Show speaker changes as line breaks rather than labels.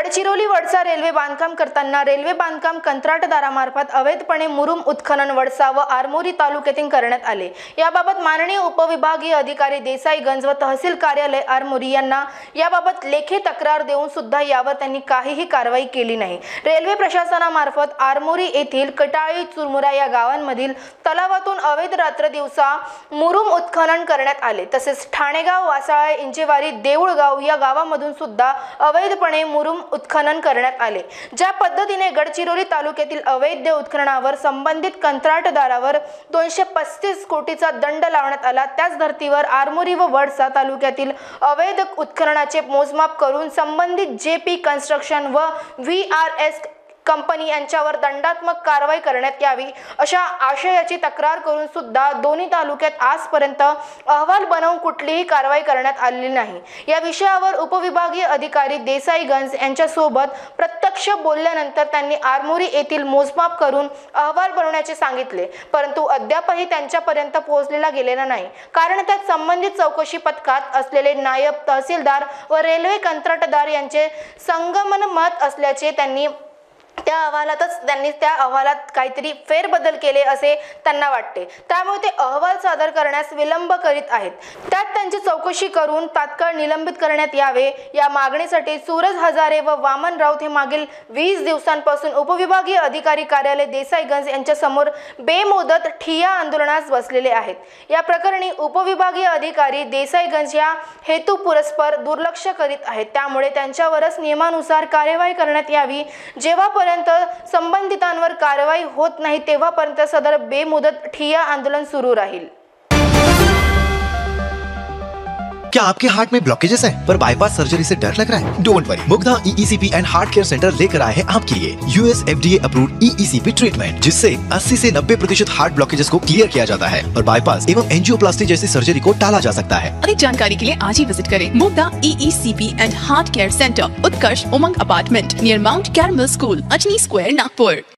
Gadchiroli Wadsa railway बांधकाम करताना railway बांधकाम कंत्राटदारामार्फत अवैधपणे मुरुम उत्खनन वडसा व आरमोरी तालुक्यातील करण्यात आले। याबाबत माननीय उपविभागीय अधिकारी देसाईगंज व तहसील कार्यालय आरमोरी यांना याबाबत लेखी तक्रार देऊन सुद्धा यावर त्यांनी काहीही कारवाई केली नाही। रेल्वे प्रशासनामार्फत आरमोरी येथील कटाळी चुरमुरा या गावांमधील तलावातून अवैध रात्र दिवसा मुरुम उत्खनन करण्यात आले। तसेच ठाणेगाव, वासाळा, इंजेवारी, देऊळगाव या गावांमधून सुद्धा अवैधपणे मुरुम उत्खनन करण्यात आले। ज्या पद्धतीने गडचिरोली तालुक्यातील अवैध उत्खननावर संबंधित कंत्राटदारावर 235 कोटीचा दंड लावण्यात आला, त्याच धर्तीवर आरमोरी व वडसा तालुक्यातील अवैध उत्खननाचे मोजमाप करून संबंधित जेपी कन्स्ट्रक्शन व VRS कंपनी यांच्यावर दंडात्मक कारवाई करण्यात यावी अशा आशयाची तक्रार करून सुद्धा दोन्ही तालुक्यात आजपर्यंत अहवाल बनवून कुठलीही कारवाई करण्यात आलेली नाही। या विषयावर उपविभागीय अधिकारी देसाईगंज यांच्यासोबत प्रत्यक्ष बोलल्यानंतर त्यांनी आरमोरी येथील मोजमाप करून अहवाल बनवण्याचे सांगितले, परंतु अद्यापही त्यांच्यापर्यंत पोहोचलेला गेलेला नाही। कारण त्यात संबंधित चौकशी पथकात असलेले नायब तहसीलदार व रेल्वे कंत्राटदार यांचे संगमन मत असल्याचे त्यांनी त्या अहवालात काहीतरी फेरबदल केले असे त्यांना वाटते। त्यामुळे ते अहवाल सादर करण्यास विलंब करीत आहेत। त्यात त्यांची चौकशी करून तात्काळ निलंबित करण्यात यावे या मागणीसाठी सूरज हजारे व वामन राऊत हे मागील 20 दिवसांपासून उपविभागीय अधिकारी कार्यालय देसाईगंज यांच्या समोर बेमुदत ठिय्या आंदोलनास बसलेले आहेत। या प्रकरणी उपविभागीय अधिकारी देसाईगंज या हेतू पुरस्पर दुर्लक्ष करीत आहेत। त्यामुळे त्यांच्यावरच नियमानुसार कार्यवाही करण्यात यावी। जेव्हापर्यंत संबंधितांवर कारवाई होत नाही तेव्हापर्यंत सदर बेमुदत ठिय्या आंदोलन सुरू राहील।
क्या आपके हार्ट में ब्लॉकेजेस हैं पर बाईपास सर्जरी से डर लग रहा है? Don't worry, Mugdha EECP and heart care centre लेकर आए हैं आपके लिए US FDA approved EECP treatment, जिससे 80 से 90% हार्ट ब्लॉकेजेस को क्लियर किया जाता है और बाईपास एवं एंजियोप्लास्टी जैसी सर्जरी को टाला जा सकता है।
अधिक जानकारी के लिए आज ही विजिट करें Mugdha EECP and heart care centre, Utkarsh Umang apartment near Mount Carmel school, Ajni square, Nagpur.